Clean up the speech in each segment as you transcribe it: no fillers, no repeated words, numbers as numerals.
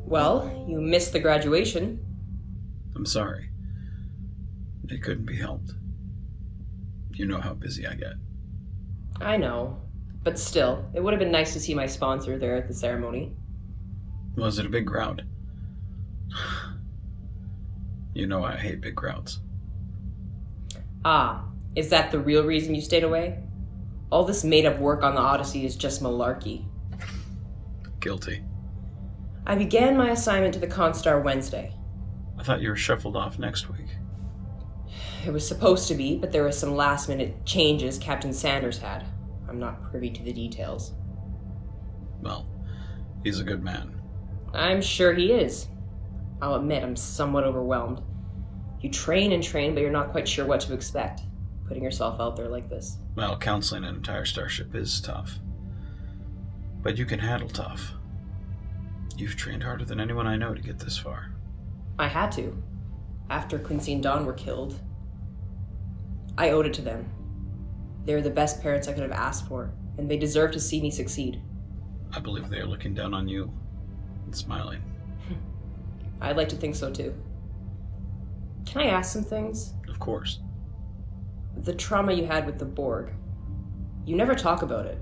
Well, you missed the graduation. I'm sorry. It couldn't be helped. You know how busy I get. I know, but still, it would have been nice to see my sponsor there at the ceremony. Was it a big crowd? You know I hate big crowds. Ah, is that the real reason you stayed away? All this made-up work on the Odyssey is just malarkey. Guilty. I began my assignment to the CONSTAR Wednesday. I thought you were shuffled off next week. It was supposed to be, but there were some last-minute changes Captain Sanders had. I'm not privy to the details. Well, he's a good man. I'm sure he is. I'll admit I'm somewhat overwhelmed. You train and train, but you're not quite sure what to expect, putting yourself out there like this. Well, counseling an entire starship is tough. But you can handle tough. You've trained harder than anyone I know to get this far. I had to. After Quincy and Dawn were killed, I owed it to them. They were the best parents I could have asked for, and they deserve to see me succeed. I believe they are looking down on you and smiling. I'd like to think so too. Can I ask some things? Of course. The trauma you had with the Borg. You never talk about it.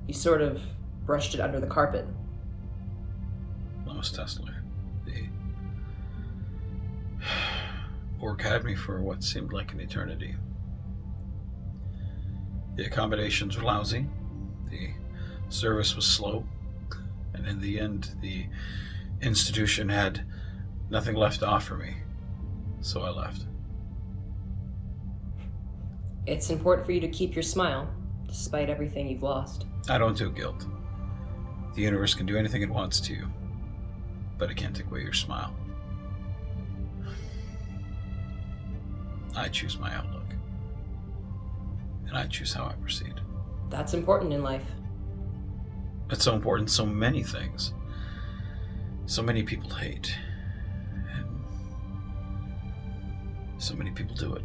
You sort of brushed it under the carpet. Lois Tessler. The Borg had me for what seemed like an eternity. The accommodations were lousy. The service was slow. And in the end, the institution had nothing left to offer me. So I left. It's important for you to keep your smile, despite everything you've lost. I don't do guilt. The universe can do anything it wants to you, but it can't take away your smile. I choose my outlook, and I choose how I proceed. That's important in life. It's so important in so many things. So many people hate, and so many people do it.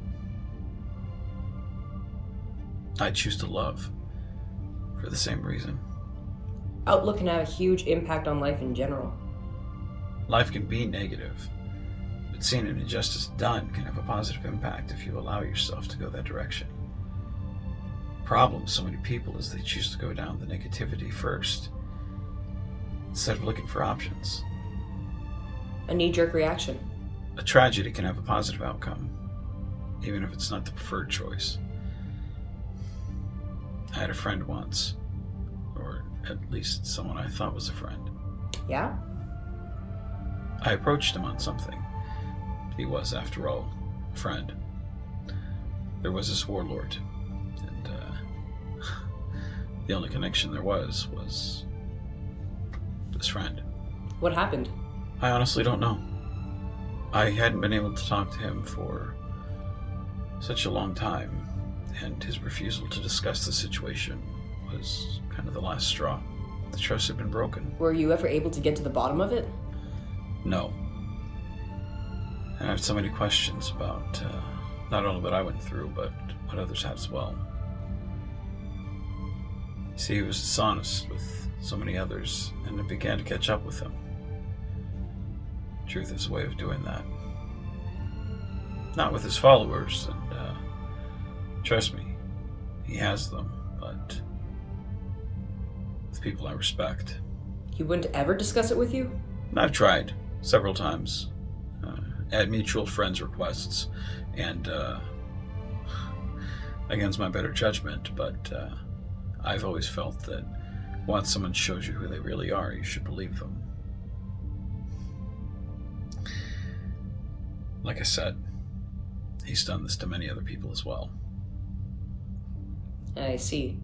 I choose to love for the same reason. Outlook can have a huge impact on life in general. Life can be negative, but seeing an injustice done can have a positive impact if you allow yourself to go that direction. Problem with so many people is they choose to go down the negativity first, instead of looking for options. A knee-jerk reaction. A tragedy can have a positive outcome, even if it's not the preferred choice. I had a friend once, or at least someone I thought was a friend. Yeah? I approached him on something. He was, after all, a friend. There was this warlord, and the only connection there was this friend. What happened? I honestly don't know. I hadn't been able to talk to him for such a long time, and his refusal to discuss the situation was kind of the last straw. The trust had been broken. Were you ever able to get to the bottom of it? No. And I have so many questions about not only what I went through, but what others had as well. You see, he was dishonest with so many others, and it began to catch up with him. Truth is a way of doing that. Not with his followers, and trust me, he has them, but with people I respect. He wouldn't ever discuss it with you? I've tried several times, at mutual friends' requests, and against my better judgment, but I've always felt that once someone shows you who they really are, you should believe them. Like I said, he's done this to many other people as well. I see.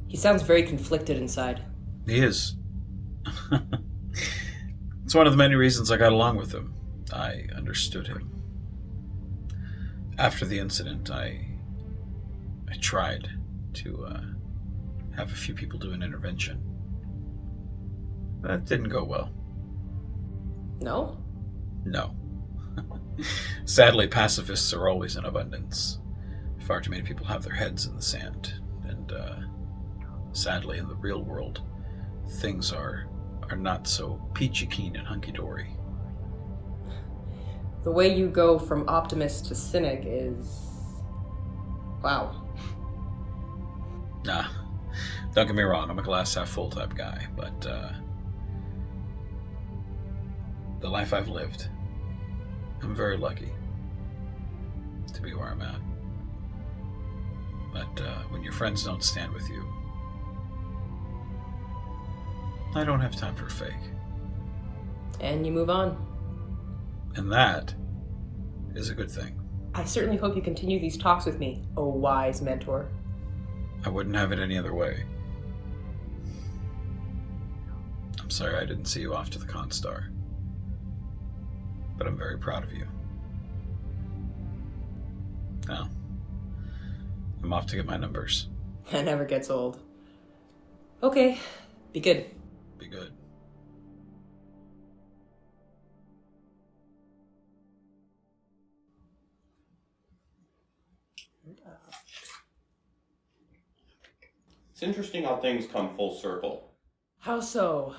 He sounds very conflicted inside. He is. It's one of the many reasons I got along with him. I understood him. After the incident, I tried to have a few people do an intervention. That didn't go well. No? No. Sadly, pacifists are always in abundance. Far too many people have their heads in the sand, and sadly, in the real world, things are are not so peachy keen and hunky-dory. The way you go from optimist to cynic is... wow. Nah, don't get me wrong, I'm a glass-half-full type guy, but the life I've lived, I'm very lucky to be where I'm at. But when your friends don't stand with you, I don't have time for fake. And you move on. And that is a good thing. I certainly hope you continue these talks with me, oh wise mentor. I wouldn't have it any other way. I'm sorry I didn't see you off to the CONSTAR, but I'm very proud of you. Now, I'm off to get my numbers. That never gets old. Okay, be good. Be good. It's interesting how things come full circle. How so?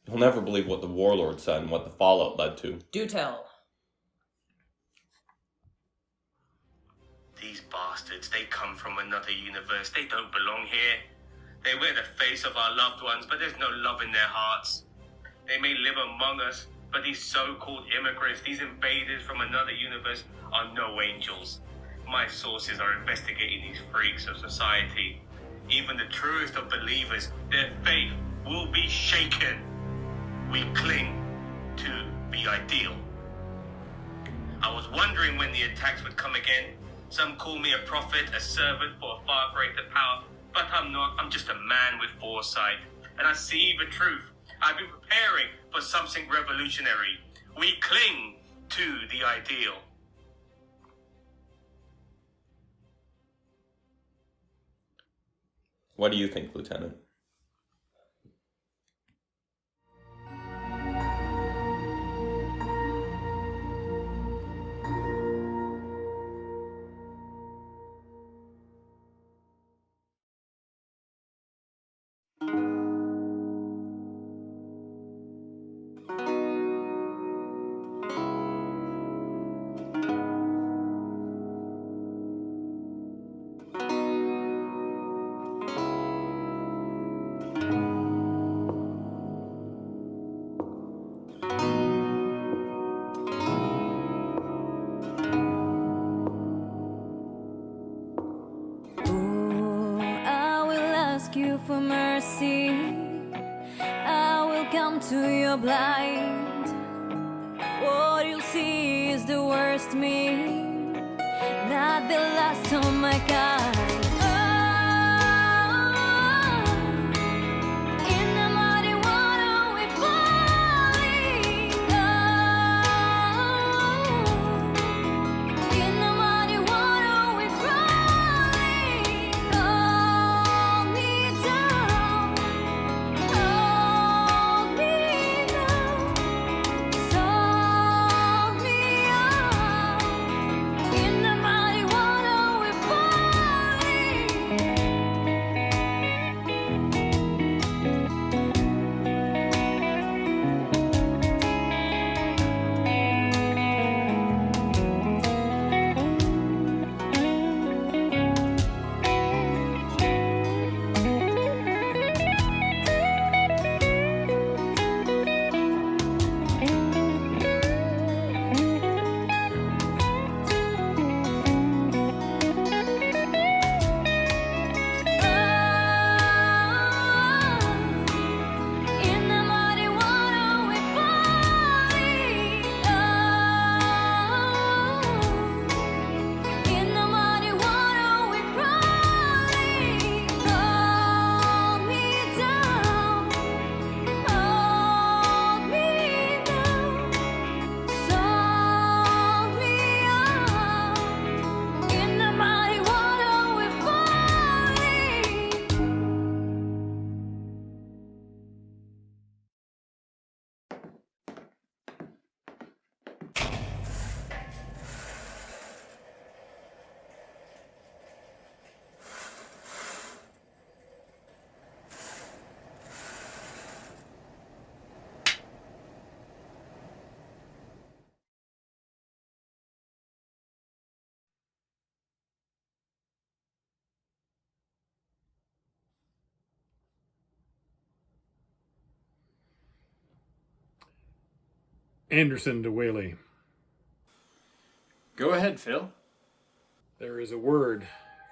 You'll never believe what the warlord said and what the fallout led to. Do tell. These bastards, they come from another universe. They don't belong here. They wear the face of our loved ones, but there's no love in their hearts. They may live among us, but these so-called immigrants, these invaders from another universe, are no angels. My sources are investigating these freaks of society. Even the truest of believers, their faith will be shaken. We cling to the ideal. I was wondering when the attacks would come again. Some call me a prophet, a servant for a far greater power, but I'm not. I'm just a man with foresight, and I see the truth. I've been preparing for something revolutionary. We cling to the ideal. What do you think, Lieutenant? You for mercy, I will come to your blind. What you'll see is the worst me, not the last of my kind. Anderson to Whaley. Go ahead, Phil. There is a word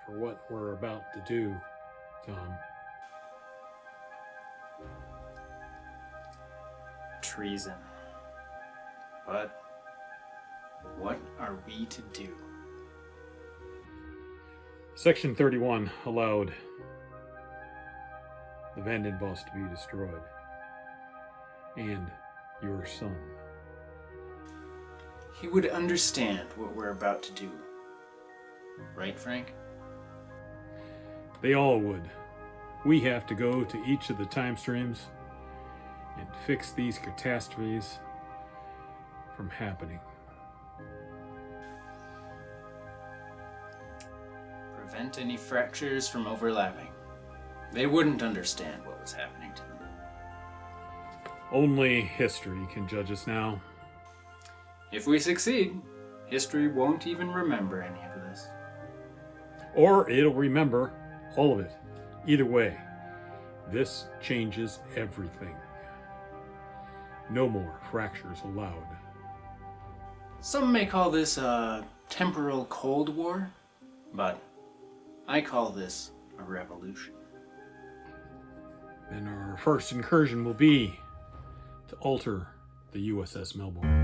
for what we're about to do, Tom. Treason. But what are we to do? Section 31 allowed the Vandenbos to be destroyed. And your son. He would understand what we're about to do. Right, Frank? They all would. We have to go to each of the time streams and fix these catastrophes from happening. Prevent any fractures from overlapping. They wouldn't understand what was happening to them. Only history can judge us now. If we succeed, history won't even remember any of this. Or it'll remember all of it. Either way, this changes everything. No more fractures allowed. Some may call this a temporal Cold War, but I call this a revolution. Then our first incursion will be to alter the USS Melbourne.